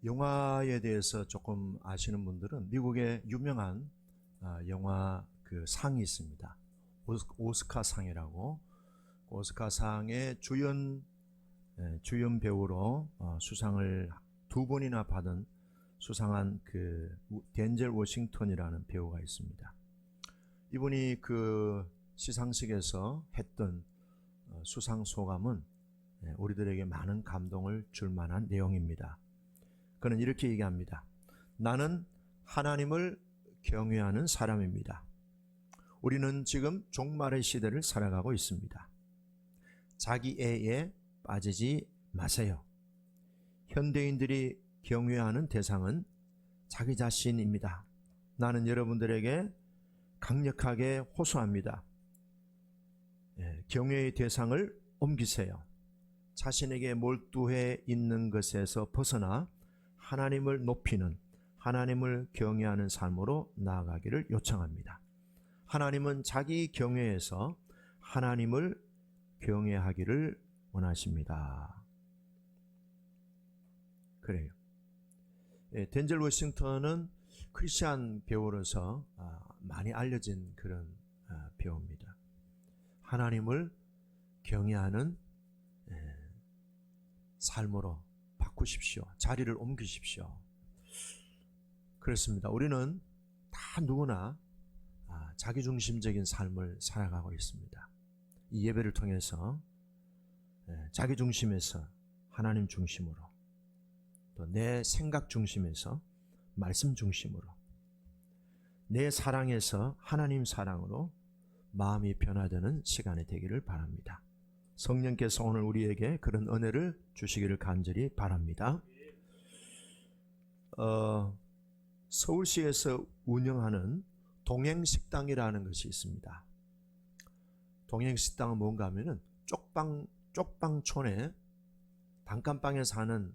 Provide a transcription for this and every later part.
영화에 대해서 조금 아시는 분들은 미국의 유명한 영화 그 상이 있습니다. 오스카 상이라고. 오스카 상의 주연 배우로 수상을 두 번이나 받은 수상한 그 덴젤 워싱턴이라는 배우가 있습니다. 이분이 그 시상식에서 했던 수상 소감은 우리들에게 많은 감동을 줄 만한 내용입니다. 그는 이렇게 얘기합니다. 나는 하나님을 경외하는 사람입니다. 우리는 지금 종말의 시대를 살아가고 있습니다. 자기애에 빠지지 마세요. 현대인들이 경외하는 대상은 자기 자신입니다. 나는 여러분들에게 강력하게 호소합니다. 경외의 대상을 옮기세요. 자신에게 몰두해 있는 것에서 벗어나 하나님을 높이는, 하나님을 경외하는 삶으로 나아가기를 요청합니다. 하나님은 자기 경외에서 하나님을 경외하기를 원하십니다. 그래요. 덴젤 워싱턴은 크리스찬 배우로서 많이 알려진 그런 배우입니다. 하나님을 경외하는 삶으로 바꾸십시오. 자리를 옮기십시오. 그렇습니다. 우리는 다 누구나 자기중심적인 삶을 살아가고 있습니다. 이 예배를 통해서 자기중심에서 하나님 중심으로, 또 내 생각 중심에서 말씀 중심으로, 내 사랑에서 하나님 사랑으로 마음이 변화되는 시간이 되기를 바랍니다. 성령께서 오늘 우리에게 그런 은혜를 주시기를 간절히 바랍니다. 서울시에서 운영하는 동행식당이라는 것이 있습니다. 동행식당은 뭔가 하면은 쪽방촌에 단칸방에 사는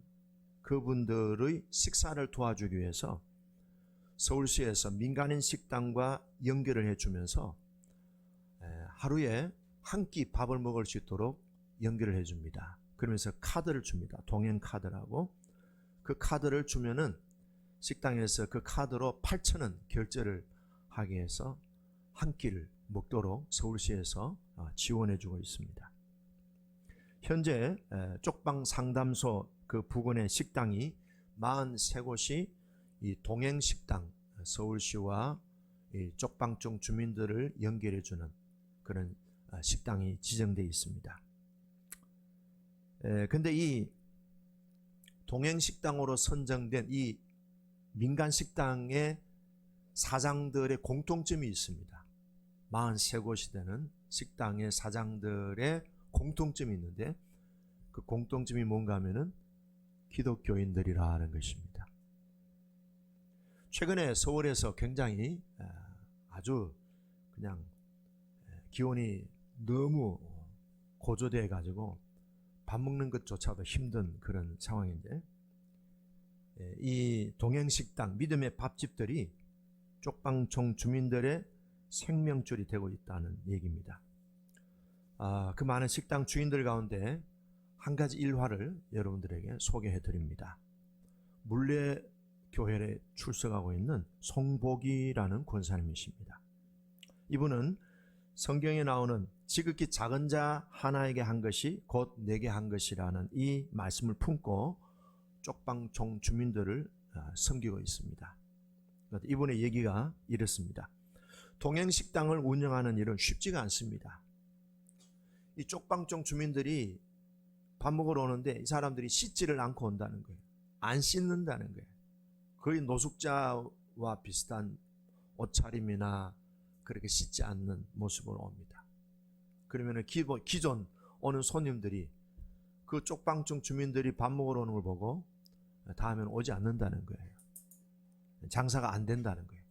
그분들의 식사를 도와주기 위해서 서울시에서 민간인 식당과 연결을 해주면서 하루에 한 끼 밥을 먹을 수 있도록 연결을 해줍니다. 그러면서 카드를 줍니다. 동행 카드라고. 그 카드를 주면은 식당에서 그 카드로 8,000원 결제를 하게 해서 한 끼를 먹도록 서울시에서 지원해주고 있습니다. 현재 쪽방 상담소 그 부근의 식당이 43곳이 이 동행식당, 서울시와 이 쪽방 쪽 주민들을 연결해주는 그런 식당이 지정되어 있습니다. 근데 이 동행식당으로 선정된 이 민간식당의 사장들의 공통점이 있습니다. 43곳이 되는 식당의 사장들의 공통점이 있는데, 그 공통점이 뭔가 하면은 기독교인들이라는 것입니다. 최근에 서울에서 굉장히 아주 그냥 기온이 너무 고조되어 가지고 밥 먹는 것조차도 힘든 그런 상황인데, 이 동행식당, 믿음의 밥집들이 쪽방촌 주민들의 생명줄이 되고 있다는 얘기입니다. 그 많은 식당 주인들 가운데 한 가지 일화를 여러분들에게 소개해 드립니다. 물레교회에 출석하고 있는 송복이라는 권사님이십니다. 이분은 성경에 나오는 지극히 작은 자 하나에게 한 것이 곧 내게 한 것이라는 이 말씀을 품고 쪽방촌 주민들을 섬기고 있습니다. 이분의 얘기가 이렇습니다. 동행식당을 운영하는 일은 쉽지가 않습니다. 이 쪽방촌 주민들이 밥 먹으러 오는데 이 사람들이 씻지를 않고 온다는 거예요. 안 씻는다는 거예요. 거의 노숙자와 비슷한 옷차림이나 그렇게 씻지 않는 모습으로 옵니다. 그러면 기존 오는 손님들이 그 쪽방촌 주민들이 밥 먹으러 오는 걸 보고 다음에는 오지 않는다는 거예요. 장사가 안 된다는 거예요.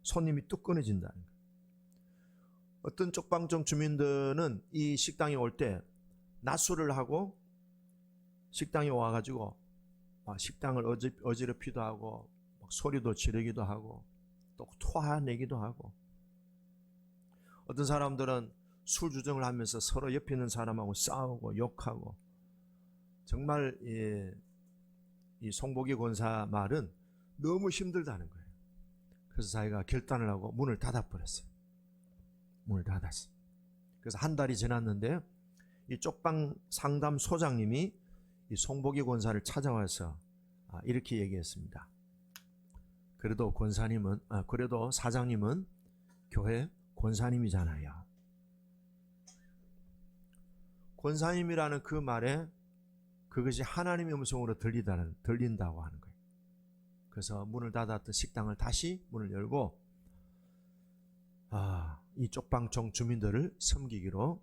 손님이 뚝 끊어진다는 거예요. 어떤 쪽방촌 주민들은 이 식당에 올 때 낮술을 하고 식당에 와가지고 식당을 어지럽히기도 하고 막 소리도 지르기도 하고 또 토해내기도 하고, 어떤 사람들은 술 주정을 하면서 서로 옆에 있는 사람하고 싸우고 욕하고, 정말 이 송복이 권사 말은 너무 힘들다는 거예요. 그래서 자기가 결단을 하고 문을 닫아버렸어요. 문을 닫았어요. 그래서 한 달이 지났는데 이 쪽방 상담 소장님이 이 송복이 권사를 찾아와서 이렇게 얘기했습니다. 그래도 사장님은 교회 권사님이잖아요. 권사님이라는 그 말에 그것이 하나님의 음성으로 들린다고 하는 거예요. 그래서 문을 닫았던 식당을 다시 문을 열고 이 쪽방촌 주민들을 섬기기로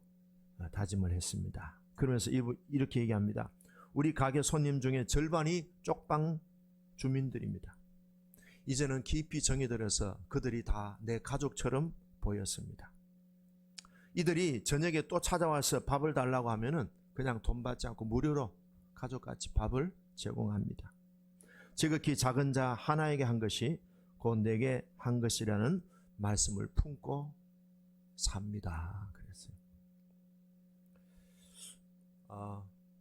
다짐을 했습니다. 그러면서 이렇게 얘기합니다. 우리 가게 손님 중에 절반이 쪽방 주민들입니다. 이제는 깊이 정이 들어서 그들이 다 내 가족처럼 보였습니다. 이들이 저녁에 또 찾아와서 밥을 달라고 하면은 그냥 돈 받지 않고 무료로 가족같이 밥을 제공합니다. 지극히 작은 자 하나에게 한 것이 곧 내게 한 것이라는 말씀을 품고 삽니다. 그랬어요.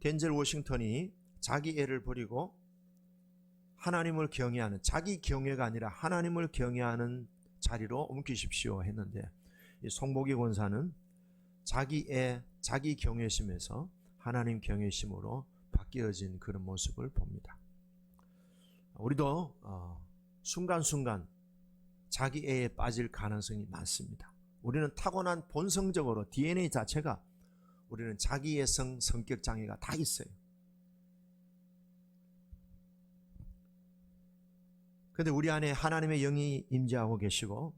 덴젤 워싱턴이 자기 애를 버리고 하나님을 경외하는, 자기 경외가 아니라 하나님을 경외하는 자리로 옮기십시오 했는데, 이 송복이 권사는 자기 애, 자기 경외심에서 하나님 경외심으로 바뀌어진 그런 모습을 봅니다. 우리도 순간순간 자기 애에 빠질 가능성이 많습니다. 우리는 타고난 본성적으로 DNA 자체가 우리는 자기애성 성격 장애가 다 있어요. 그런데 우리 안에 하나님의 영이 임재하고 계시고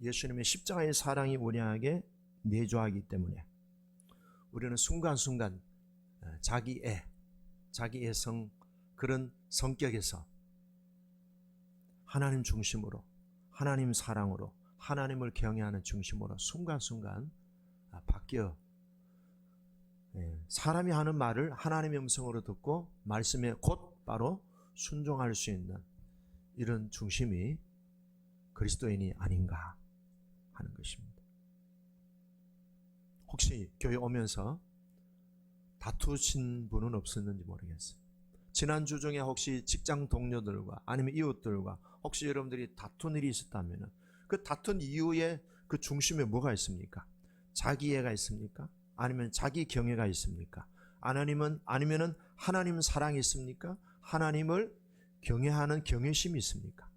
예수님의 십자가의 사랑이 우리에게 내주하기 때문에 우리는 순간순간 자기애성 그런 성격에서 하나님 중심으로, 하나님 사랑으로, 하나님을 경외하는 중심으로 순간순간 바뀌어 사람이 하는 말을 하나님의 음성으로 듣고 말씀에 곧바로 순종할 수 있는 이런 중심이 그리스도인이 아닌가 하는 것입니다. 혹시 교회 오면서 다투신 분은 없었는지 모르겠어요. 지난주 중에 혹시 직장 동료들과 아니면 이웃들과 혹시 여러분들이 다툰 일이 있었다면 그 다툰 이유에 그 중심에 뭐가 있습니까? 자기애가 있습니까? 아니면 자기 경외가 있습니까? 아니면은 하나님 사랑이 있습니까? 하나님을 경외하는 경외심이 있습니까?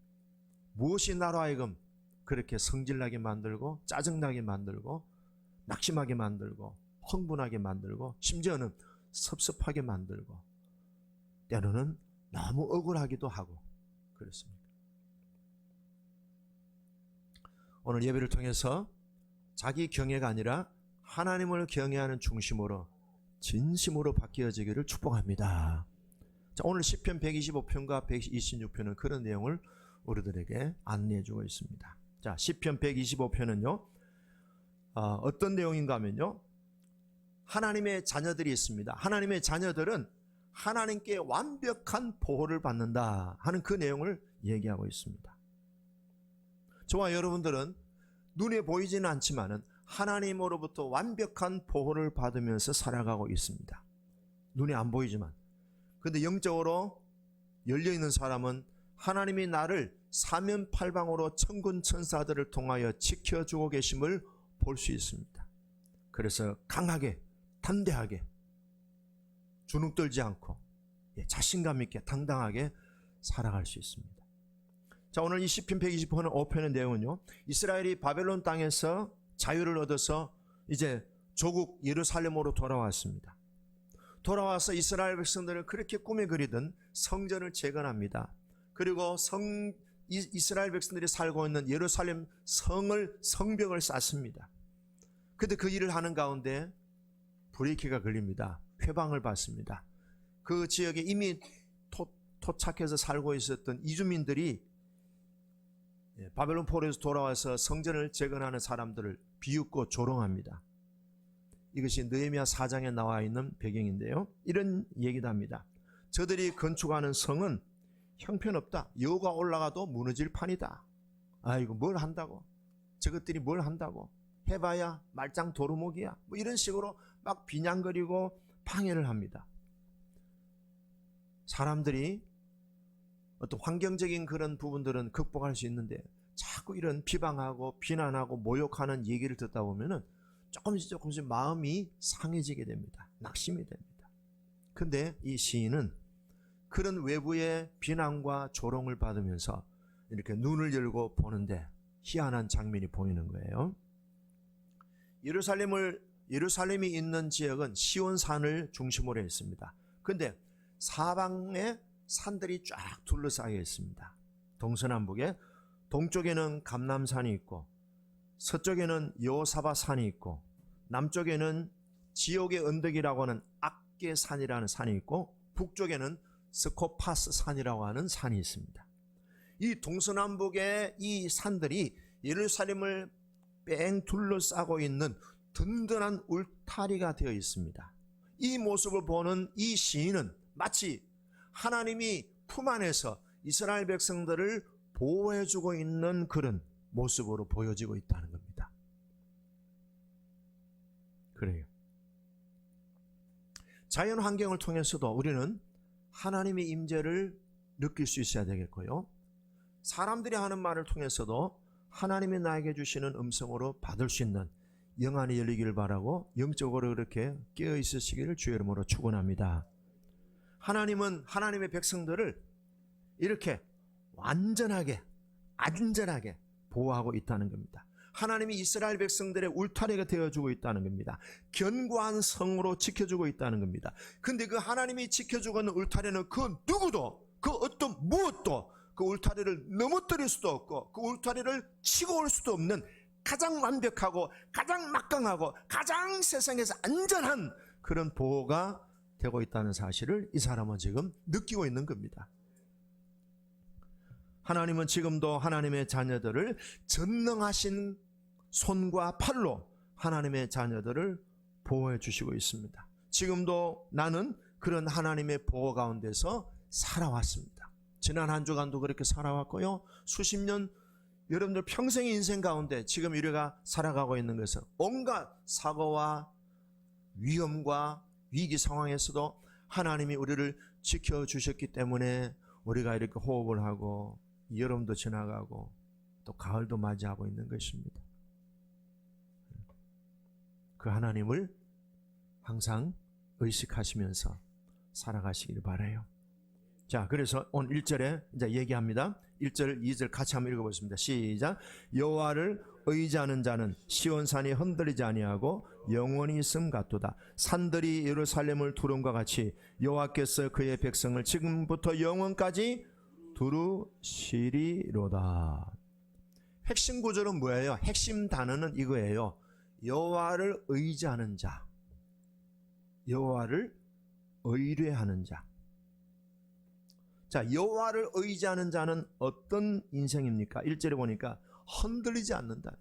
무엇이 나로 하여금 그렇게 성질나게 만들고 짜증나게 만들고 낙심하게 만들고 흥분하게 만들고 심지어는 섭섭하게 만들고 때로는 너무 억울하기도 하고 그렇습니다. 오늘 예배를 통해서 자기 경외가 아니라 하나님을 경외하는 중심으로 진심으로 바뀌어지기를 축복합니다. 자, 오늘 시편 125편과 126편은 그런 내용을 우리들에게 안내해 주고 있습니다. 자, 시편 125편은요 어떤 내용인가 하면요, 하나님의 자녀들이 있습니다. 하나님의 자녀들은 하나님께 완벽한 보호를 받는다 하는 그 내용을 얘기하고 있습니다. 저와 여러분들은 눈에 보이지는 않지만은 하나님으로부터 완벽한 보호를 받으면서 살아가고 있습니다. 눈에 안 보이지만. 그런데 영적으로 열려있는 사람은 하나님이 나를 사면팔방으로 천군 천사들을 통하여 지켜주고 계심을 볼 수 있습니다. 그래서 강하게 담대하게 주눅들지 않고 자신감 있게 당당하게 살아갈 수 있습니다. 자, 오늘 이 시편 125편 내용은요, 이스라엘이 바벨론 땅에서 자유를 얻어서 이제 조국 예루살렘으로 돌아왔습니다. 돌아와서 이스라엘 백성들은 그렇게 꿈에 그리던 성전을 재건합니다. 그리고 이스라엘 백성들이 살고 있는 예루살렘 성벽을 쌓습니다. 그런데 그 일을 하는 가운데 브레이크가 걸립니다. 회방을 받습니다. 그 지역에 이미 토착해서 살고 있었던 이주민들이 바벨론 포로에서 돌아와서 성전을 재건하는 사람들을 비웃고 조롱합니다. 이것이 느헤미야 4장에 나와 있는 배경인데요, 이런 얘기도 합니다. 저들이 건축하는 성은 형편없다. 여호가 올라가도 무너질 판이다. 아이고 뭘 한다고, 저것들이 뭘 한다고, 해봐야 말짱 도루묵이야, 뭐 이런 식으로 막 비냥거리고 방해를 합니다. 사람들이 어떤 환경적인 그런 부분들은 극복할 수 있는데 자꾸 이런 비방하고 비난하고 모욕하는 얘기를 듣다 보면은 조금씩 마음이 상해지게 됩니다. 낙심이 됩니다. 근데 이 시인은 그런 외부의 비난과 조롱을 받으면서 이렇게 눈을 열고 보는데 희한한 장면이 보이는 거예요. 예루살렘이 있는 지역은 시온산을 중심으로 했습니다. 근데 사방에 산들이 쫙 둘러싸여 있습니다. 동서남북에 동쪽에는 감람산이 있고 서쪽에는 여호사밧산이 있고 남쪽에는 지옥의 언덕이라고 하는 악계산이라는 산이 있고 북쪽에는 스코파스 산이라고 하는 산이 있습니다. 이 동서남북의 이 산들이 예루살렘을 뺑 둘러싸고 있는 든든한 울타리가 되어 있습니다. 이 모습을 보는 이 시인은 마치 하나님이 품 안에서 이스라엘 백성들을 보호해주고 있는 그런 모습으로 보여지고 있다는 겁니다. 그래요. 자연 환경을 통해서도 우리는 하나님의 임재를 느낄 수 있어야 되겠고요. 사람들이 하는 말을 통해서도 하나님이 나에게 주시는 음성으로 받을 수 있는 영안이 열리기를 바라고 영적으로 그렇게 깨어 있으시기를 주의 이름으로 축원합니다. 하나님은 하나님의 백성들을 이렇게 완전하게 안전하게 보호하고 있다는 겁니다. 하나님이 이스라엘 백성들의 울타리가 되어주고 있다는 겁니다. 견고한 성으로 지켜주고 있다는 겁니다. 근데 그 하나님이 지켜주고 있는 울타리는 그 누구도 그 어떤 무엇도 그 울타리를 넘어뜨릴 수도 없고 그 울타리를 치고 올 수도 없는 가장 완벽하고 가장 막강하고 가장 세상에서 안전한 그런 보호가 되고 있다는 사실을 이 사람은 지금 느끼고 있는 겁니다. 하나님은 지금도 하나님의 자녀들을 전능하신 손과 팔로 하나님의 자녀들을 보호해 주시고 있습니다. 지금도 나는 그런 하나님의 보호 가운데서 살아왔습니다. 지난 한 주간도 그렇게 살아왔고요. 수십 년 여러분들 평생의 인생 가운데 지금 우리가 살아가고 있는 것은 온갖 사고와 위험과 위기 상황에서도 하나님이 우리를 지켜주셨기 때문에 우리가 이렇게 호흡을 하고 여름도 지나가고 또 가을도 맞이하고 있는 것입니다. 그 하나님을 항상 의식하시면서 살아가시기를 바라요. 자, 그래서 오늘 1절에 이제 얘기합니다. 1절, 2절 같이 한번 읽어보겠습니다. 시작. 여호와를 의지하는 자는 시온산이 흔들리지 아니하고 영원히 있음 같도다. 산들이 예루살렘을 두름과 같이 여호와께서 그의 백성을 지금부터 영원까지 두루시리로다. 핵심 구절은 뭐예요? 핵심 단어는 이거예요. 여호와를 의지하는 자, 여호와를 의뢰하는 자. 자, 여호와를 의지하는 자는 어떤 인생입니까? 1절에 보니까 흔들리지 않는다,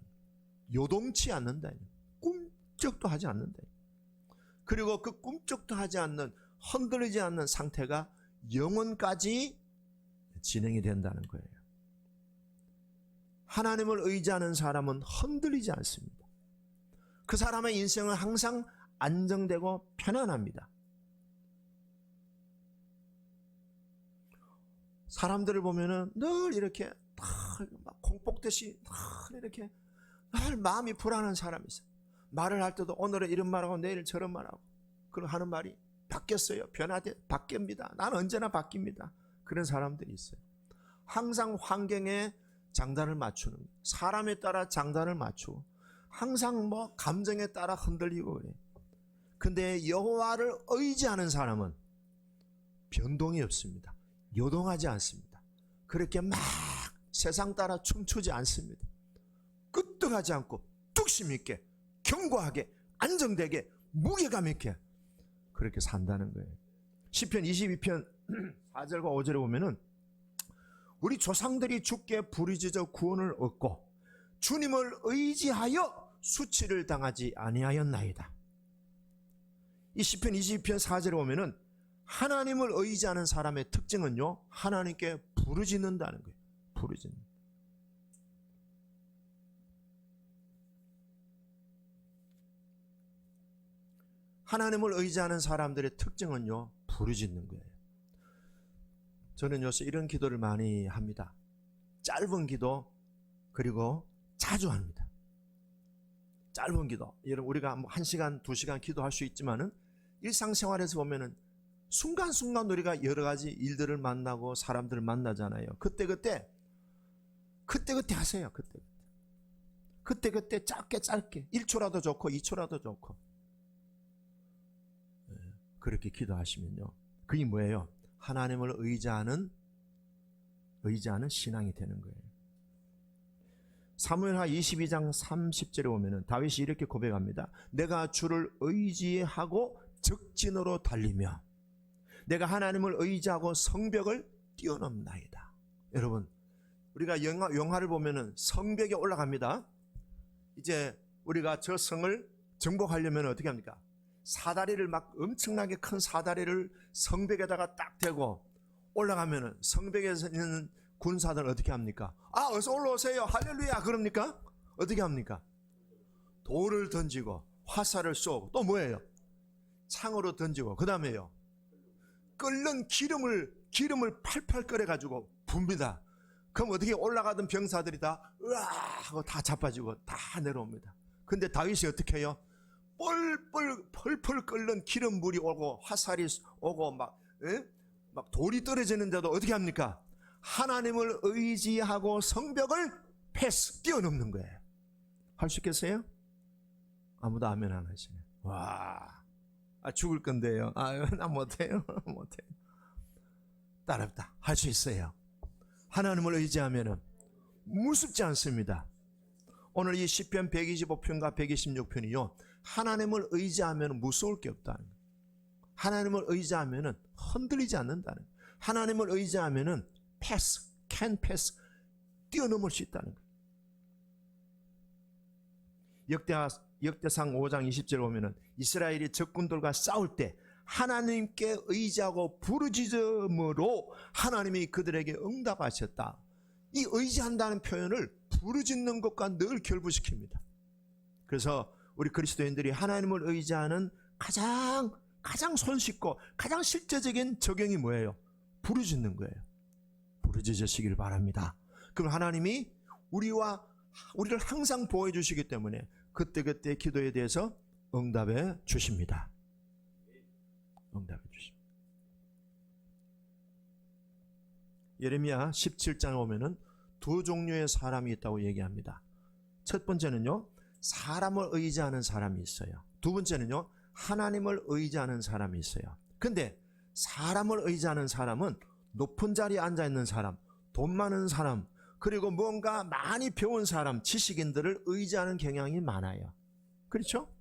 요동치 않는다, 꿈쩍도 하지 않는다. 그리고 그 꿈쩍도 하지 않는, 흔들리지 않는 상태가 영원까지 진행이 된다는 거예요. 하나님을 의지하는 사람은 흔들리지 않습니다. 그 사람의 인생은 항상 안정되고 편안합니다. 사람들을 보면은 늘 이렇게 막 공복듯이 늘 이렇게 늘 마음이 불안한 사람이 있어요. 말을 할 때도 오늘은 이런 말하고 내일 저런 말하고, 그리고 하는 말이 바뀌었어요. 바뀝니다. 나는 언제나 바뀝니다. 그런 사람들이 있어요. 항상 환경에 장단을 맞추는, 사람에 따라 장단을 맞추고 항상 뭐 감정에 따라 흔들리고 그래요. 근데 여호와를 의지하는 사람은 변동이 없습니다. 요동하지 않습니다. 그렇게 막 세상 따라 춤추지 않습니다. 끄떡하지 않고 뚝심 있게 견고하게 안정되게 무게감 있게 그렇게 산다는 거예요. 시편 22편 4절과 5절에 보면은 우리 조상들이 주께 부르짖어 구원을 얻고 주님을 의지하여 수치를 당하지 아니하였나이다. 이 시편 22편 4절에 보면은 하나님을 의지하는 사람의 특징은요, 하나님께 부르짖는다는 거예요. 부르짖는. 하나님을 의지하는 사람들의 특징은요, 부르짖는 거예요. 저는 요새 이런 기도를 많이 합니다. 짧은 기도, 그리고 자주 합니다. 짧은 기도. 여러분, 우리가 1시간, 2시간 기도할 수 있지만은 일상생활에서 보면은 순간순간 우리가 여러 가지 일들을 만나고 사람들을 만나잖아요. 그때 하세요. 그때 짧게 1초라도 좋고 2초라도 좋고 그렇게 기도하시면요, 그게 뭐예요? 하나님을 의지하는 신앙이 되는 거예요. 사무엘하 22장 30절에 보면은 다윗이 이렇게 고백합니다. 내가 주를 의지하고 적진으로 달리며 내가 하나님을 의지하고 성벽을 뛰어넘나이다. 여러분, 우리가 영화를 보면은 성벽에 올라갑니다. 이제 우리가 저 성을 정복하려면 어떻게 합니까? 사다리를 막 엄청나게 큰 사다리를 성벽에다가 딱 대고 올라가면은 성벽에서 있는 군사들은 어떻게 합니까? 어서 올라오세요. 할렐루야. 그럽니까? 어떻게 합니까? 돌을 던지고 화살을 쏘고 또 뭐예요? 창으로 던지고 그 다음에요, 끓는 기름을 팔팔 끓여가지고 붑니다. 그럼 어떻게 올라가던 병사들이 다 으아 하고 다 자빠지고 다 내려옵니다. 근데 다윗이 어떻게 해요? 펄펄 끓는 기름물이 오고 화살이 오고 막 돌이 떨어지는데도 어떻게 합니까? 하나님을 의지하고 성벽을 뛰어넘는 거예요. 할 수 있겠어요? 아무도 아멘 안 하시네. 와, 죽을 건데요. 나 못해요. 따랍다. 할 수 있어요. 하나님을 의지하면은 무섭지 않습니다. 오늘 이 시편 125편과 126편이요, 하나님을 의지하면 무서울 게 없다는 거예요. 하나님을 의지하면 흔들리지 않는다는 거예요. 하나님을 의지하면 can pass, 뛰어넘을 수 있다는 거예요. 역대상 5장 20절에 보면 이스라엘이 적군들과 싸울 때 하나님께 의지하고 부르짖음으로 하나님이 그들에게 응답하셨다. 이 의지한다는 표현을 부르짖는 것과 늘 결부시킵니다. 그래서 우리 그리스도인들이 하나님을 의지하는 가장 손쉽고 가장 실제적인 적용이 뭐예요? 부르짖는 거예요. 부르짖으시길 바랍니다. 그럼 하나님이 우리를 항상 보호해 주시기 때문에 그때 기도에 대해서 응답해 주십니다. 예레미야 17장에 보면은 두 종류의 사람이 있다고 얘기합니다. 첫 번째는요, 사람을 의지하는 사람이 있어요. 두 번째는요, 하나님을 의지하는 사람이 있어요. 근데 사람을 의지하는 사람은 높은 자리에 앉아 있는 사람, 돈 많은 사람, 그리고 뭔가 많이 배운 사람, 지식인들을 의지하는 경향이 많아요. 그렇죠?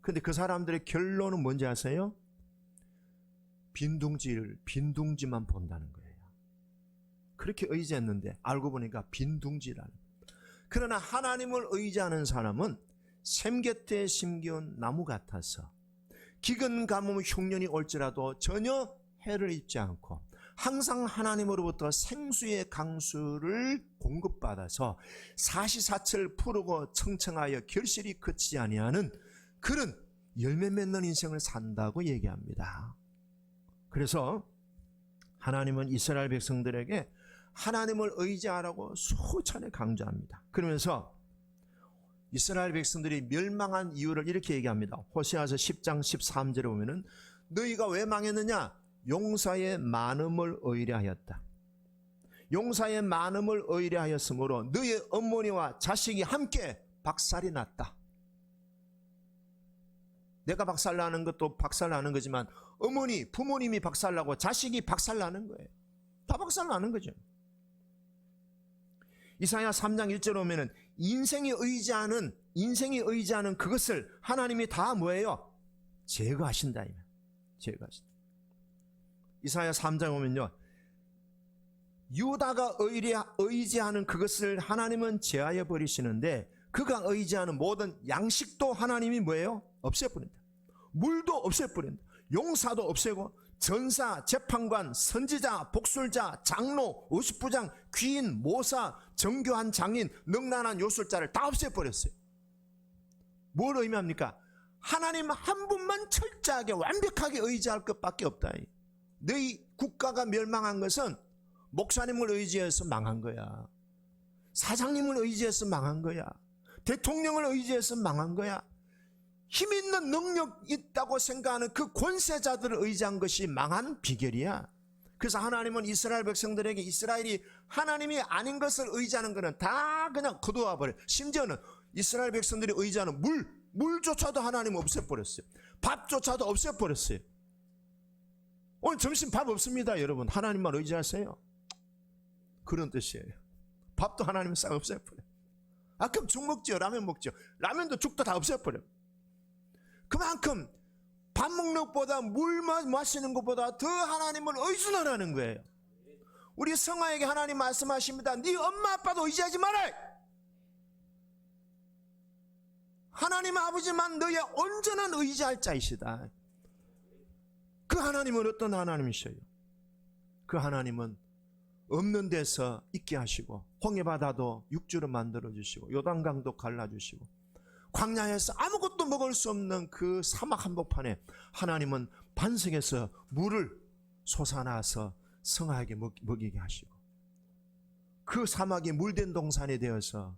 근데 그 사람들의 결론은 뭔지 아세요? 빈둥지만 본다는 거예요. 그렇게 의지했는데 알고 보니까 빈둥지라는 거예요. 그러나 하나님을 의지하는 사람은 샘 곁에 심겨온 나무 같아서 기근 가뭄 흉년이 올지라도 전혀 해를 입지 않고 항상 하나님으로부터 생수의 강수를 공급받아서 사시사철 푸르고 청청하여 결실이 그치지 아니하는 그런 열매 맺는 인생을 산다고 얘기합니다. 그래서 하나님은 이스라엘 백성들에게 하나님을 의지하라고 수차례 강조합니다. 그러면서 이스라엘 백성들이 멸망한 이유를 이렇게 얘기합니다. 호세아서 10장 13절에 보면은 너희가 왜 망했느냐? 용사의 많음을 의뢰하였다. 용사의 많음을 의뢰하였으므로 너희 어머니와 자식이 함께 박살이 났다. 내가 박살나는 것도 박살나는 거지만 어머니, 부모님이 박살나고 자식이 박살나는 거예요. 다 박살나는 거죠. 이사야 3장 1절에 보면은 인생이 의지하는 그것을 하나님이 다 뭐예요? 제거하신다. 제거하신다. 이사야 3장에 보면요, 유다가 의지하는 그것을 하나님은 제하여 버리시는데 그가 의지하는 모든 양식도 하나님이 뭐예요? 없애버린다. 물도 없애버린다. 용사도 없애고 전사, 재판관, 선지자, 복술자, 장로, 의식부장, 귀인, 모사, 정교한 장인, 능란한 요술자를 다 없애버렸어요. 뭘 의미합니까? 하나님 한 분만 철저하게 완벽하게 의지할 것밖에 없다. 너희 국가가 멸망한 것은 목사님을 의지해서 망한 거야. 사장님을 의지해서 망한 거야. 대통령을 의지해서 망한 거야. 힘 있는 능력 있다고 생각하는 그 권세자들을 의지한 것이 망한 비결이야. 그래서 하나님은 이스라엘 백성들에게 이스라엘이 하나님이 아닌 것을 의지하는 것은 다 그냥 거두어 버려요. 심지어는 이스라엘 백성들이 의지하는 물조차도 하나님 없애버렸어요. 밥조차도 없애버렸어요. 오늘 점심 밥 없습니다. 여러분 하나님만 의지하세요. 그런 뜻이에요. 밥도 하나님은 싹 없애버려요. 그럼 죽 먹죠. 라면 먹죠. 라면도 죽도 다 없애버려요. 그만큼 밥 먹는 것보다 물 마시는 것보다 더 하나님을 의존하라는 거예요. 우리 성화에게 하나님 말씀하십니다. 네 엄마 아빠도 의지하지 마라. 하나님 아버지만 너의 온전한 의지할 자이시다. 그 하나님은 어떤 하나님이셔요? 그 하나님은 없는 데서 있게 하시고 홍해바다도 육지로 만들어주시고 요단강도 갈라주시고 광야에서 아무것도 먹을 수 없는 그 사막 한복판에 하나님은 반석에서 물을 솟아나서 성하에게 먹이게 하시고 그 사막이 물된 동산이 되어서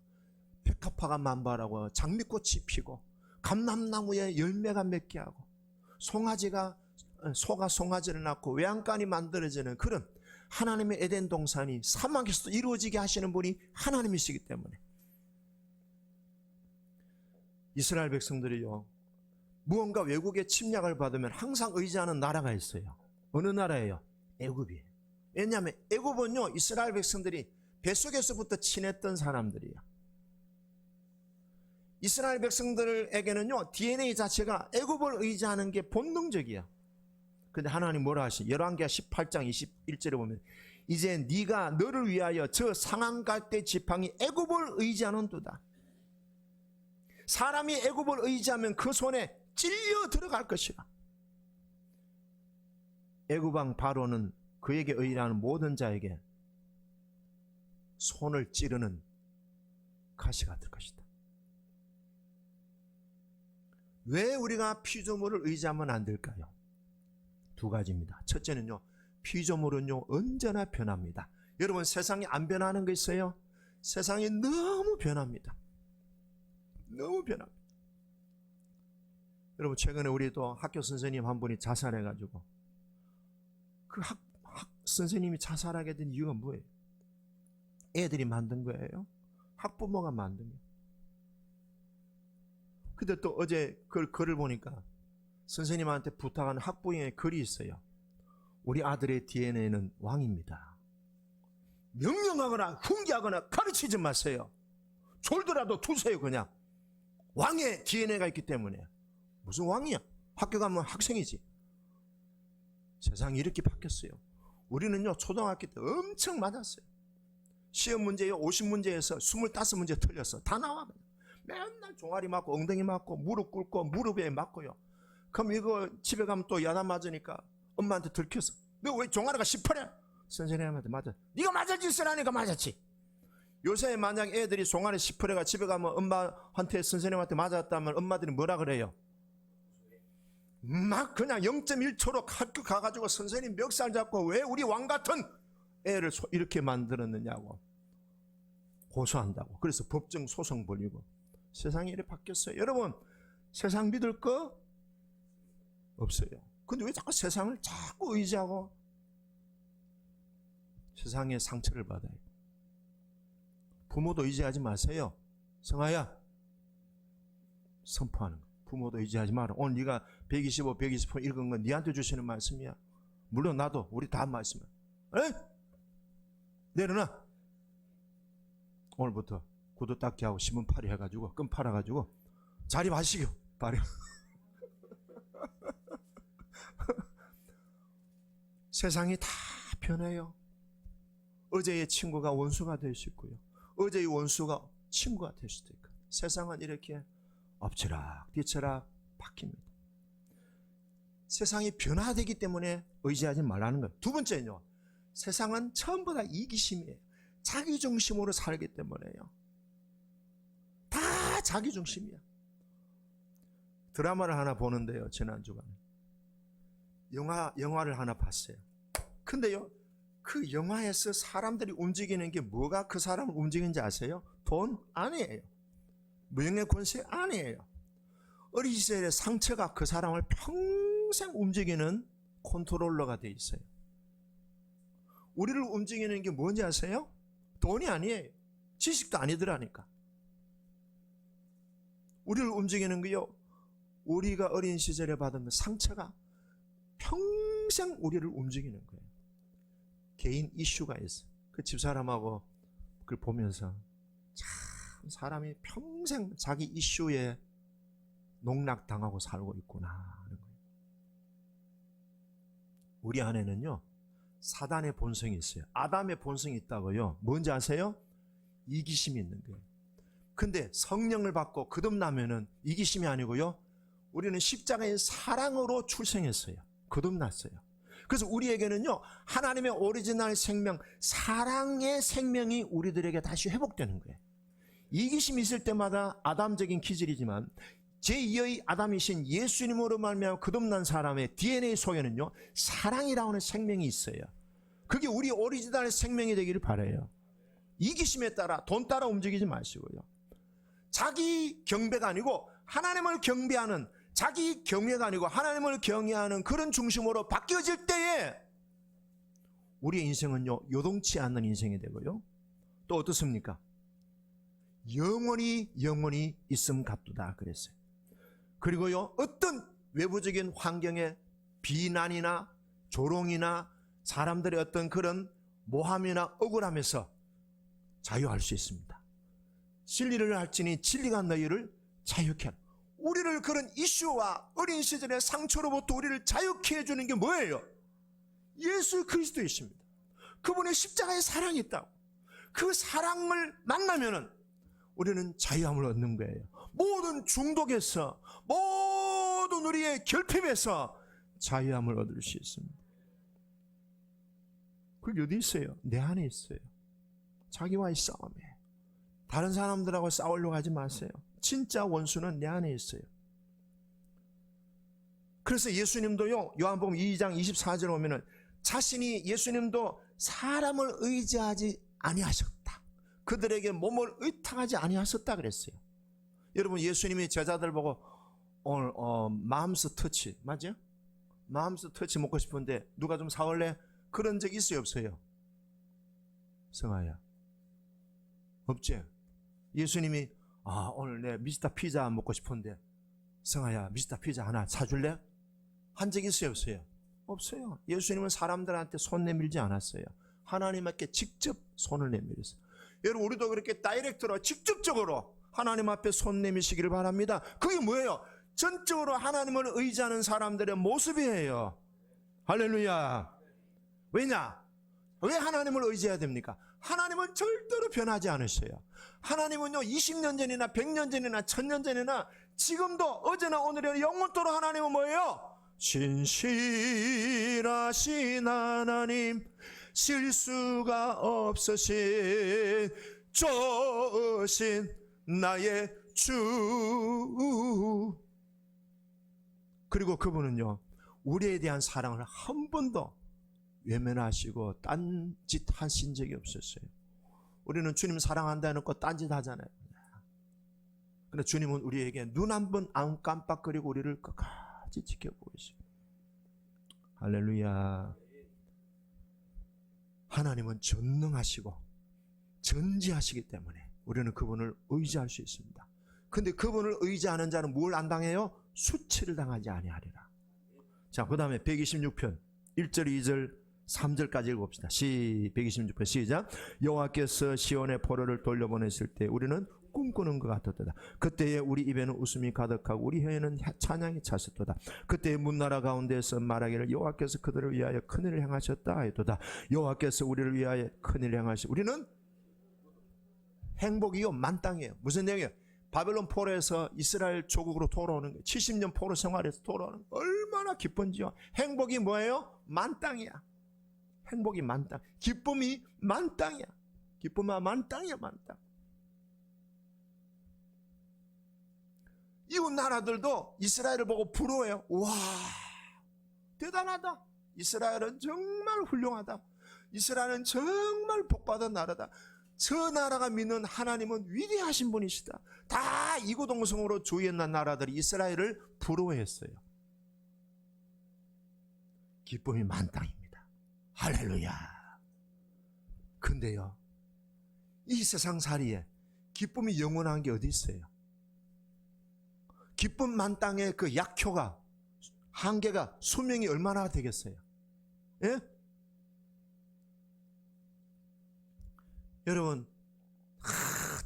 백합화가 만발하고 장미꽃이 피고 감람나무에 열매가 맺게 하고 소가 송아지를 낳고 외양간이 만들어지는 그런 하나님의 에덴 동산이 사막에서도 이루어지게 하시는 분이 하나님이시기 때문에 이스라엘 백성들이요 무언가 외국의 침략을 받으면 항상 의지하는 나라가 있어요. 어느 나라예요? 애굽이에요. 왜냐하면 애굽은요 이스라엘 백성들이 뱃속에서부터 친했던 사람들이에요. 이스라엘 백성들에게는요 DNA 자체가 애굽을 의지하는 게 본능적이야. 근데 하나님 뭐라 하시? 열왕기하 18장 21절에 보면 이제 네가 너를 위하여 저 상한 갈대 지팡이 애굽을 의지하는도다. 사람이 애굽을 의지하면 그 손에 찔려 들어갈 것이라. 애굽왕 바로는 그에게 의뢰하는 모든 자에게 손을 찌르는 가시가 될 것이다. 왜 우리가 피조물을 의지하면 안 될까요? 두 가지입니다. 첫째는요, 피조물은요 언제나 변합니다. 여러분 세상이 안 변하는 거 있어요? 세상이 너무 변합니다. 너무 변합니다. 여러분 최근에 우리도 학교 선생님 한 분이 자살해가지고 그 선생님이 자살하게 된 이유가 뭐예요? 애들이 만든 거예요? 학부모가 만든 거예요? 근데 또 어제 그 글을 보니까 선생님한테 부탁한 학부형의 글이 있어요. 우리 아들의 DNA는 왕입니다. 명령하거나 훈계하거나 가르치지 마세요. 졸더라도 두세요. 그냥 왕의 DNA가 있기 때문에. 무슨 왕이야? 학교 가면 학생이지. 세상이 이렇게 바뀌었어요. 우리는요 초등학교 때 엄청 맞았어요. 시험 문제요 50문제에서 25문제 틀렸어. 다 나와. 맨날 종아리 맞고 엉덩이 맞고 무릎 꿇고 무릎에 맞고요. 그럼 이거 집에 가면 또 야단 맞으니까 엄마한테 들켰어. 너 왜 종아리가 시퍼래? 선생님한테 맞아. 네가 맞을 짓을 하니까 맞았지. 요새 만약 애들이 종아리 시퍼래가 집에 가면 엄마한테 선생님한테 맞았다면 엄마들이 뭐라 그래요? 막 그냥 0.1초로 학교 가가지고 선생님 멱살 잡고 왜 우리 왕 같은 애를 이렇게 만들었느냐고 고소한다고. 그래서 법정 소송 벌이고. 세상이 이렇게 바뀌었어요. 여러분 세상 믿을 거 없어요. 근데 왜 자꾸 세상을 자꾸 의지하고 세상에 상처를 받아요? 부모도 의지하지 마세요. 성아야 선포하는 거. 부모도 의지하지 마라. 오늘 네가 125, 120호 읽은 건 네한테 주시는 말씀이야. 물론 나도 우리 다 말씀이야. 에? 내려놔. 오늘부터 구두 닦기 하고 신문팔이 해가지고 끈 팔아가지고 자리 마시고 바로. 세상이 다 변해요. 어제의 친구가 원수가 될 수 있고요. 어제의 원수가 친구가 될 수도 있고. 세상은 이렇게 엎치락 뒤치락 바뀝니다. 세상이 변화되기 때문에 의지하지 말라는 거예요. 두 번째는요. 세상은 전부 다 이기심이에요. 자기중심으로 살기 때문에요. 다 자기중심이야. 드라마를 하나 보는데요. 지난 주간에 영화를 하나 봤어요. 근데요, 그 영화에서 사람들이 움직이는 게 뭐가 그 사람을 움직이는지 아세요? 돈? 아니에요. 명예 권세? 아니에요. 어린 시절의 상처가 그 사람을 평생 움직이는 컨트롤러가 돼 있어요. 우리를 움직이는 게 뭔지 아세요? 돈이 아니에요. 지식도 아니더라니까. 우리를 움직이는 게요, 우리가 어린 시절에 받은 그 상처가 평생 우리를 움직이는 거예요. 개인 이슈가 있어. 그 집사람하고 그걸 보면서 참 사람이 평생 자기 이슈에 농락당하고 살고 있구나 하는 거예요. 우리 안에는요, 사단의 본성이 있어요. 아담의 본성이 있다고요. 뭔지 아세요? 이기심이 있는 거예요. 근데 성령을 받고 거듭나면은 이기심이 아니고요, 우리는 십자가의 사랑으로 출생했어요. 거듭났어요. 그래서 우리에게는요, 하나님의 오리지널 생명, 사랑의 생명이 우리들에게 다시 회복되는 거예요. 이기심이 있을 때마다 아담적인 기질이지만 제2의 아담이신 예수님으로 말미암아 거듭난 사람의 DNA 속에는요, 사랑이라고 하는 생명이 있어요. 그게 우리 오리지널 생명이 되기를 바라요. 이기심에 따라, 돈 따라 움직이지 마시고요, 자기 경배가 아니고 하나님을 경배하는, 자기 경외가 아니고 하나님을 경외하는 그런 중심으로 바뀌어질 때에 우리의 인생은요, 요동치 않는 인생이 되고요, 또 어떻습니까? 영원히 있음 같도다 그랬어요. 그리고요, 어떤 외부적인 환경의 비난이나 조롱이나 사람들의 어떤 그런 모함이나 억울함에서 자유할 수 있습니다. 진리를 할지니 진리가 너희를 자유케 하라. 우리를 그런 이슈와 어린 시절의 상처로부터 우리를 자유케 해주는 게 뭐예요? 예수 그리스도이십니다. 그분의 십자가의 사랑이 있다고. 그 사랑을 만나면은 우리는 자유함을 얻는 거예요. 모든 중독에서, 모든 우리의 결핍에서 자유함을 얻을 수 있습니다. 그게 어디 있어요? 내 안에 있어요. 자기와의 싸움에. 다른 사람들하고 싸우려고 하지 마세요. 진짜 원수는 내 안에 있어요. 그래서 예수님도요, 요한복음 2장 24절에 오면은 자신이, 예수님도 사람을 의지하지 아니하셨다. 그들에게 몸을 의탁하지 아니하셨다 그랬어요. 여러분, 예수님이 제자들 보고 오늘 맘스 터치, 맞아요? 맘스 터치 먹고 싶은데 누가 좀 사올래? 그런 적 있어요, 없어요? 성아야, 없지? 예수님이 오늘 내 미스터 피자 먹고 싶은데 성아야, 미스터 피자 하나 사줄래? 한 적 있어요, 없어요? 없어요. 예수님은 사람들한테 손 내밀지 않았어요. 하나님께 직접 손을 내밀었어요. 여러분, 우리도 그렇게 다이렉트로, 직접적으로 하나님 앞에 손 내미시기를 바랍니다. 그게 뭐예요? 전적으로 하나님을 의지하는 사람들의 모습이에요. 할렐루야. 왜냐? 왜 하나님을 의지해야 됩니까? 하나님은 절대로 변하지 않으셔요. 하나님은요, 20년 전이나 100년 전이나 1000년 전이나 지금도, 어제나 오늘이나 영원토록 하나님은 뭐예요? 신실하신 하나님, 실수가 없으신 좋으신 나의 주. 그리고 그분은요, 우리에 대한 사랑을 한 번도 외면하시고 딴짓 하신 적이 없었어요. 우리는 주님 사랑한다 해놓고 딴짓 하잖아요. 그런데 주님은 우리에게 눈 한 번 안 깜빡거리고 우리를 끝까지 지켜보고 있습니다. 할렐루야. 하나님은 전능하시고 전지하시기 때문에 우리는 그분을 의지할 수 있습니다. 근데 그분을 의지하는 자는 뭘 안 당해요? 수치를 당하지 아니하리라. 자, 그 다음에 126편 1절 2절 3절까지 읽어봅시다. 126편 시작. 여호와께서 시온의 포로를 돌려보냈을 때 우리는 꿈꾸는 것 같았도다. 그때에 우리 입에는 웃음이 가득하고 우리 혀에는 찬양이 찼었도다. 그때에 문나라 가운데서 말하기를 여호와께서 그들을 위하여 큰일을 행하셨다 하였도다. 여호와께서 우리를 위하여 큰일을 행하시. 우리는 행복이요 만땅이에요. 무슨 내용이에요? 바벨론 포로에서 이스라엘 조국으로 돌아오는 거예요. 70년 포로 생활에서 돌아오는 거예요. 얼마나 기쁜지요. 행복이 뭐예요? 만땅이야. 행복이 만땅. 기쁨이 만땅이야. 기쁨이 만땅이야, 만땅. 이웃 나라들도 이스라엘을 보고 부러워해요. 와, 대단하다. 이스라엘은 정말 훌륭하다. 이스라엘은 정말 복받은 나라다. 저 나라가 믿는 하나님은 위대하신 분이시다. 다 이구동성으로 주의했는 나라들이 이스라엘을 부러워했어요. 기쁨이 만땅입니다. 할렐루야. 근데요, 이 세상살이에 기쁨이 영원한 게 어디 있어요? 기쁨 만땅의 그 약효가, 한계가, 수명이 얼마나 되겠어요? 예? 여러분,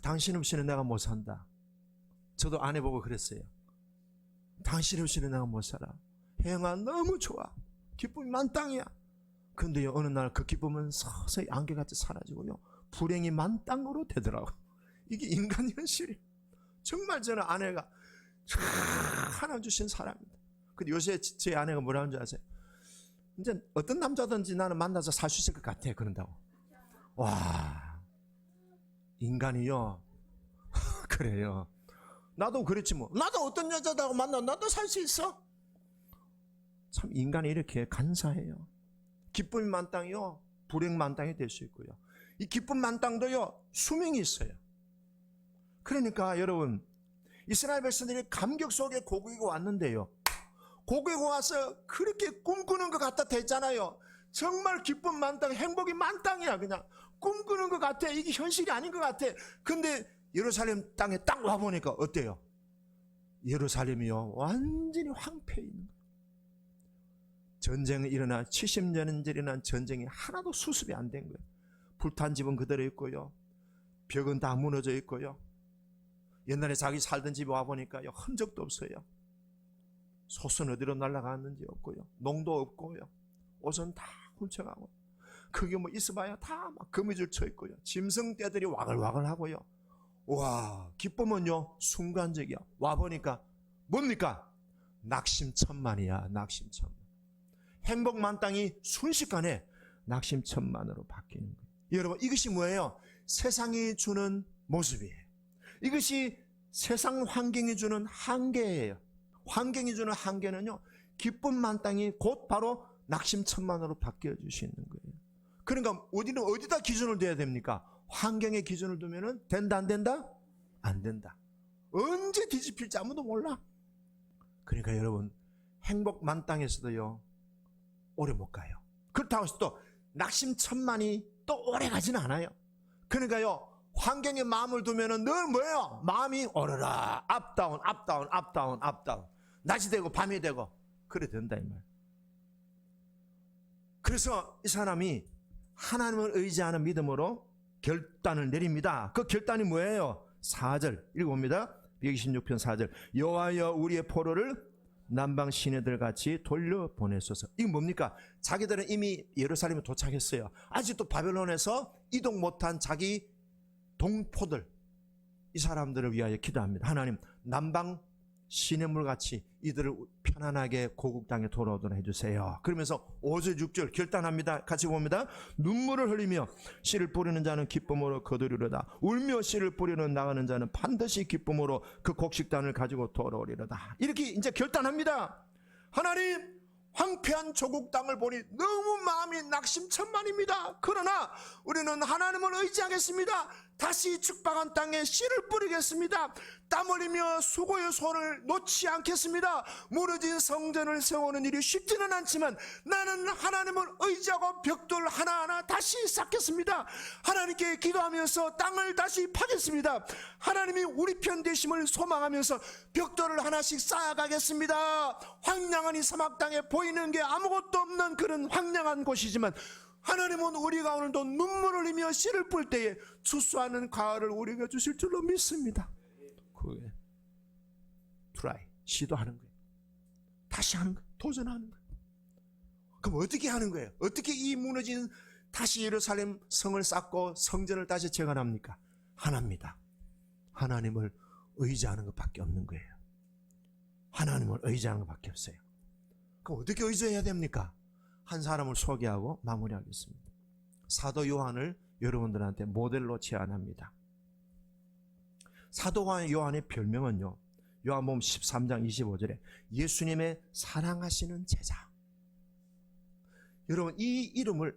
당신 없이는 내가 못 산다. 저도 아내 보고 그랬어요. 당신 없이는 내가 못 살아. 혜영아, 너무 좋아. 기쁨이 만땅이야. 근데요, 어느 날 그 기쁨은 서서히 안개같이 사라지고요, 불행이 만땅으로 되더라고요. 이게 인간 현실이에요. 정말 저는 아내가 하나 주신 사람입니다. 근데 요새 제 아내가 뭐라는 줄 아세요? 이제 어떤 남자든지 나는 만나서 살 수 있을 것 같아, 그런다고. 와, 인간이요. 그래요. 나도 그랬지 뭐. 나도 어떤 여자다고 만나, 나도 살 수 있어. 참 인간이 이렇게 간사해요. 기쁨이 만땅이요, 불행 만땅이 될 수 있고요. 이 기쁨 만땅도요, 수명이 있어요. 그러니까 여러분, 이스라엘 백성들이 감격 속에 고국에 왔는데요, 고국에 와서 그렇게 꿈꾸는 것 같다 됐잖아요. 정말 기쁨 만땅, 행복이 만땅이야. 그냥 꿈꾸는 것 같아. 이게 현실이 아닌 것 같아. 근데 예루살렘 땅에 딱 와보니까 어때요? 예루살렘이요, 완전히 황폐해 있는 거예요. 전쟁이 일어나 70년이 일어난 전쟁이 하나도 수습이 안 된 거예요. 불탄 집은 그대로 있고요, 벽은 다 무너져 있고요, 옛날에 자기 살던 집에 와보니까 흔적도 없어요. 솥은 어디로 날아갔는지 없고요, 농도 없고요, 옷은 다 훔쳐가고, 그게 뭐 있어봐야 다 막 거미줄 쳐 있고요, 짐승떼들이 와글와글 하고요. 와, 기쁨은요 순간적이야. 와보니까 뭡니까? 낙심천만이야. 낙심천만. 행복 만땅이 순식간에 낙심천만으로 바뀌는 거예요. 여러분, 이것이 뭐예요? 세상이 주는 모습이에요. 이것이 세상 환경이 주는 한계예요. 환경이 주는 한계는요, 기쁨 만땅이 곧 바로 낙심천만으로 바뀌어 주시는 거예요. 그러니까 우리는 어디다 기준을 둬야 됩니까? 환경에 기준을 두면은 된다 안 된다? 안 된다. 언제 뒤집힐지 아무도 몰라. 그러니까 여러분, 행복 만땅에서도요 오래 못 가요. 그렇다고 해서 또 낙심천만이 또 오래 가지는 않아요. 그러니까요, 환경에 마음을 두면은 늘 뭐예요? 마음이 오르라, 업다운, 업다운, 업다운, 업다운, 낮이 되고 밤이 되고 그래 된다 이 말. 그래서 이 사람이 하나님을 의지하는 믿음으로 결단을 내립니다. 그 결단이 뭐예요? 4절 읽어봅니다. 126편 4절. 여호와여, 우리의 포로를 남방 시내들 같이 돌려보내소서. 이게 뭡니까? 자기들은 이미 예루살렘에 도착했어요. 아직도 바벨론에서 이동 못한 자기 동포들, 이 사람들을 위하여 기도합니다. 하나님, 남방 시냇물 같이 이들을 편안하게 고국 땅에 돌아오도록 해주세요. 그러면서 5절 6절 결단합니다. 같이 봅니다. 눈물을 흘리며 씨를 뿌리는 자는 기쁨으로 거두리로다. 울며 씨를 뿌리는 나가는 자는 반드시 기쁨으로 그 곡식단을 가지고 돌아오리로다. 이렇게 이제 결단합니다. 하나님, 황폐한 조국 땅을 보니 너무 마음이 낙심천만입니다. 그러나 우리는 하나님을 의지하겠습니다. 다시 축박한 땅에 씨를 뿌리겠습니다. 땀 흘리며 수고의 손을 놓지 않겠습니다. 무너진 성전을 세우는 일이 쉽지는 않지만 나는 하나님을 의지하고 벽돌 하나하나 다시 쌓겠습니다. 하나님께 기도하면서 땅을 다시 파겠습니다. 하나님이 우리 편 되심을 소망하면서 벽돌을 하나씩 쌓아가겠습니다. 황량한 이 사막 땅에 보이는 게 아무것도 없는 그런 황량한 곳이지만 하나님은 우리가 오늘도 눈물을 흘리며 씨를 뿌릴 때에 추수하는 가을을 우리가 주실 줄로 믿습니다. 그게 트라이, 시도하는 거예요. 다시 하는 거예요. 도전하는 거예요. 그럼 어떻게 하는 거예요? 어떻게 이 무너진 다시 예루살렘 성을 쌓고 성전을 다시 재건합니까? 하나입니다. 하나님을 의지하는 것밖에 없는 거예요. 하나님을 의지하는 것밖에 없어요. 그럼 어떻게 의지해야 됩니까? 한 사람을 소개하고 마무리하겠습니다. 사도 요한을 여러분들한테 모델로 제안합니다. 사도 요한의 별명은요, 요한복음 13장 25절에 예수님의 사랑하시는 제자. 여러분, 이 이름을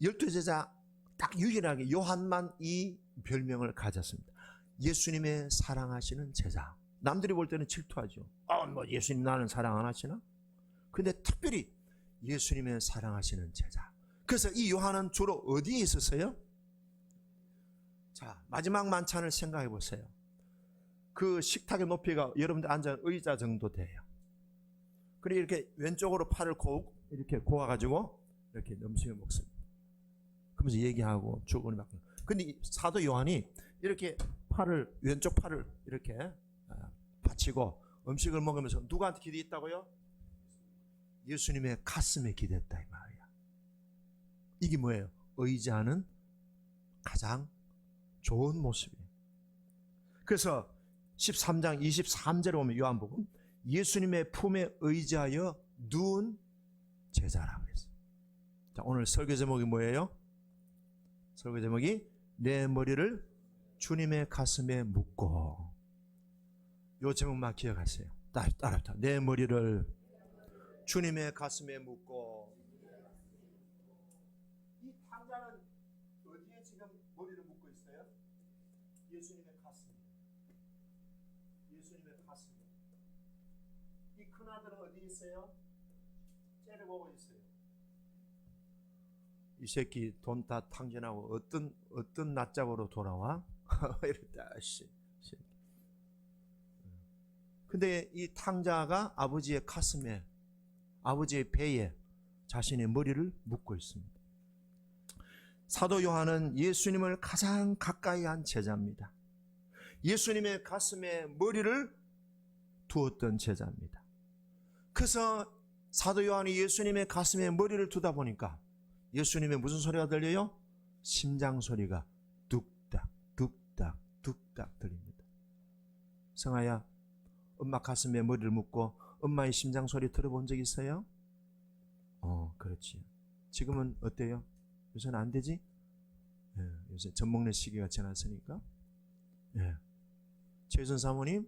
12제자 딱 유일하게 요한만 이 별명을 가졌습니다. 예수님의 사랑하시는 제자. 남들이 볼 때는 질투하죠. 뭐 예수님 나는 사랑 안 하시나? 근데 특별히 예수님의 사랑하시는 제자. 그래서 이 요한은 주로 어디에 있었어요? 자, 마지막 만찬을 생각해 보세요. 그 식탁의 높이가 여러분들 앉은 의자 정도 돼요. 그리고 이렇게 왼쪽으로 팔을 이렇게 고아가지고 이렇게 음식을 먹습니다. 그러면서 얘기하고 주거니 받고. 근데 사도 요한이 이렇게 왼쪽 팔을 이렇게 받치고 음식을 먹으면서 누구한테 기대했다고요? 예수님의 가슴에 기댔다 이 말이야. 이게 뭐예요? 의지하는 가장 좋은 모습이에요. 그래서 13장 23절에 보면 요한복음 예수님의 품에 의지하여 누운 제자라고 했어요. 자, 오늘 설교 제목이 뭐예요? 설교 제목이 내 머리를 주님의 가슴에 묻고. 요 제목만 기억하세요. 따라합시다. 내 머리를 주님의 가슴에 묻고. 이 탕자는 어디에 지금 머리를 묻고 있어요? 예수님의 가슴에. 예수님의 가슴에. 이 큰아들은 어디 있어요? 째려보고 있어요. 이 새끼 돈 다 탕진하고 어떤 낯짝으로 돌아와? 이랬다. 근데 이 탕자가 아버지의 가슴에, 아버지의 배에 자신의 머리를 묻고 있습니다. 사도 요한은 예수님을 가장 가까이 한 제자입니다. 예수님의 가슴에 머리를 두었던 제자입니다. 그래서 사도 요한이 예수님의 가슴에 머리를 두다 보니까 예수님의 무슨 소리가 들려요? 심장 소리가 뚝딱 뚝딱 뚝딱 들립니다. 성아야, 엄마 가슴에 머리를 묻고 엄마의 심장 소리 들어본 적 있어요? 그렇지. 지금은 어때요? 요새는 안 되지? 요새 젖먹는 시기가 지났으니까. 최선 사모님,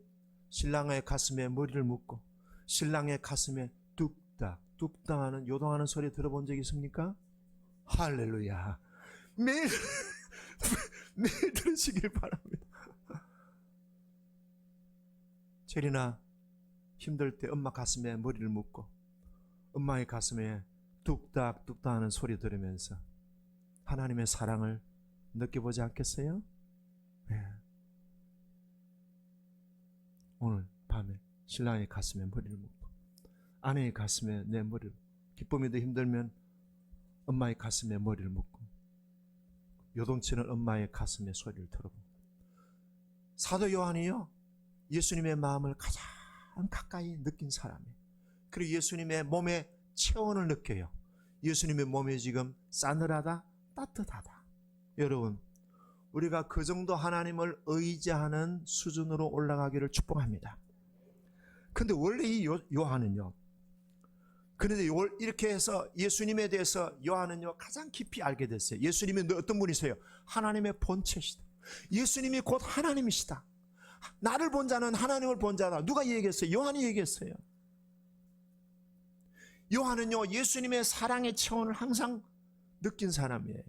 신랑의 가슴에 머리를 묻고 신랑의 가슴에 뚝딱 뚝딱 하는 요동하는 소리 들어본 적 있습니까? 할렐루야. 매일 들으시길 바랍니다. 체리나, 힘들 때 엄마 가슴에 머리를 묻고 엄마의 가슴에 뚝딱 뚝딱 하는 소리 들으면서 하나님의 사랑을 느껴보지 않겠어요? 네. 오늘 밤에 신랑의 가슴에 머리를 묻고 아내의 가슴에 내 머리를, 기쁨이 더 힘들면 엄마의 가슴에 머리를 묻고 요동치는 엄마의 가슴에 소리를 들어보고. 사도 요한이요, 예수님의 마음을 가장 가까이 느낀 사람이에요. 그리고 예수님의 몸의 체온을 느껴요. 예수님의 몸이 지금 싸늘하다, 따뜻하다. 여러분, 우리가 그 정도 하나님을 의지하는 수준으로 올라가기를 축복합니다. 근데 원래 이 요한은요, 그런데 이렇게 해서 예수님에 대해서 요한은요 가장 깊이 알게 됐어요. 예수님이 어떤 분이세요? 하나님의 본체시다. 예수님이 곧 하나님이시다. 나를 본 자는 하나님을 본 자다. 누가 얘기했어요? 요한이 얘기했어요. 요한은요 예수님의 사랑의 체온을 항상 느낀 사람이에요.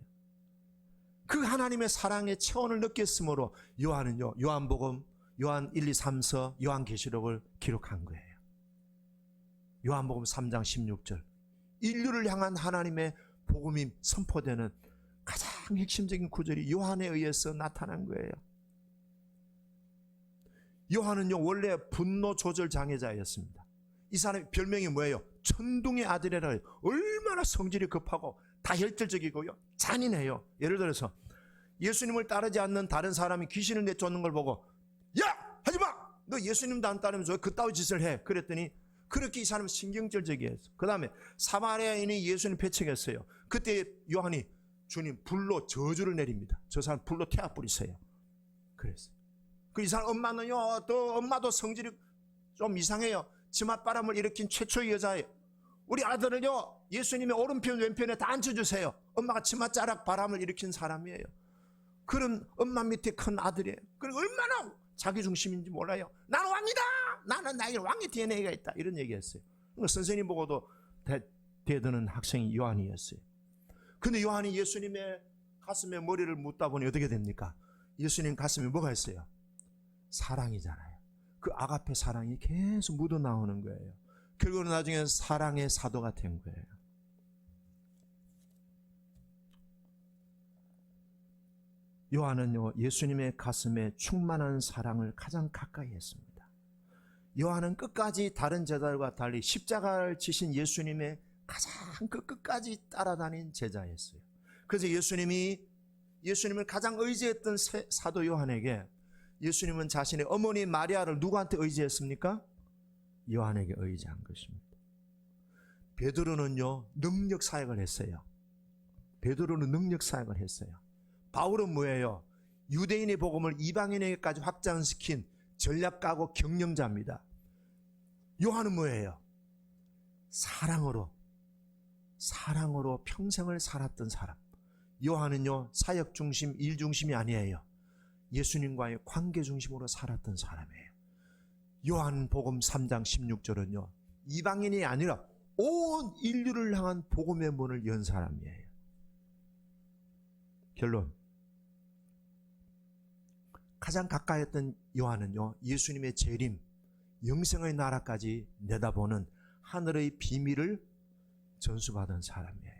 그 하나님의 사랑의 체온을 느꼈으므로 요한은요 요한복음, 요한 1, 2, 3서, 요한계시록을 기록한 거예요. 요한복음 3장 16절, 인류를 향한 하나님의 복음이 선포되는 가장 핵심적인 구절이 요한에 의해서 나타난 거예요. 요한은요 원래 분노 조절 장애자였습니다. 이 사람의 별명이 뭐예요? 천둥의 아들이라 해요. 얼마나 성질이 급하고 다혈질적이고요 잔인해요. 예를 들어서 예수님을 따르지 않는 다른 사람이 귀신을 내쫓는 걸 보고 야! 하지마! 너 예수님도 안 따르면서 그따위 짓을 해. 그랬더니 그렇게 이 사람은 신경질적이었어. 그 다음에 사마리아인이 예수님 배척했어요. 그때 요한이 주님 불로 저주를 내립니다. 저 사람 불로 태워 뿌리세요. 그랬어요. 그 이 사람 엄마는요, 또 엄마도 성질이 좀 이상해요. 치맛바람을 일으킨 최초의 여자예요. 우리 아들을요 예수님의 오른편 왼편에 다 앉혀주세요. 엄마가 치맛자락 바람을 일으킨 사람이에요. 그런 엄마 밑에 큰 아들이에요. 그리고 얼마나 자기중심인지 몰라요. 나는 왕이다. 나는 나에게 왕의 DNA가 있다. 이런 얘기했어요. 선생님 보고도 대드는 학생이 요한이었어요. 근데 요한이 예수님의 가슴에 머리를 묻다 보니 어떻게 됩니까? 예수님 가슴에 뭐가 있어요? 사랑이잖아요. 그 아가페 사랑이 계속 묻어나오는 거예요. 결국은 나중에 사랑의 사도가 된 거예요. 요한은요, 예수님의 가슴에 충만한 사랑을 가장 가까이 했습니다. 요한은 끝까지 다른 제자들과 달리 십자가를 지신 예수님의 가장 그 끝까지 따라다닌 제자였어요. 그래서 예수님을 가장 의지했던 사도 요한에게 예수님은 자신의 어머니 마리아를 누구한테 의지했습니까? 요한에게 의지한 것입니다. 베드로는요, 능력 사역을 했어요. 베드로는 능력 사역을 했어요. 바울은 뭐예요? 유대인의 복음을 이방인에게까지 확장시킨 전략가고 경영자입니다. 요한은 뭐예요? 사랑으로 평생을 살았던 사람. 요한은요, 사역 중심, 일 중심이 아니에요. 예수님과의 관계 중심으로 살았던 사람이에요. 요한복음 3장 16절은요, 이방인이 아니라 온 인류를 향한 복음의 문을 연 사람이에요. 결론, 가장 가까이 했던 요한은요, 예수님의 재림, 영생의 나라까지 내다보는 하늘의 비밀을 전수받은 사람이에요.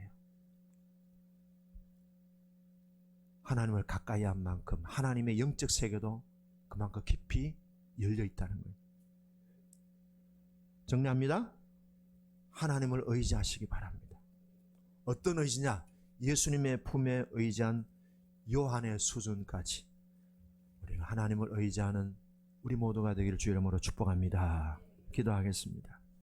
하나님을 가까이 한 만큼 하나님의 영적 세계도 그만큼 깊이 열려 있다는 거예요. 정리합니다. 하나님을 의지하시기 바랍니다. 어떤 의지냐? 예수님의 품에 의지한 요한의 수준까지 우리가 하나님을 의지하는 우리 모두가 되기를 주의 이름으로 축복합니다. 기도하겠습니다.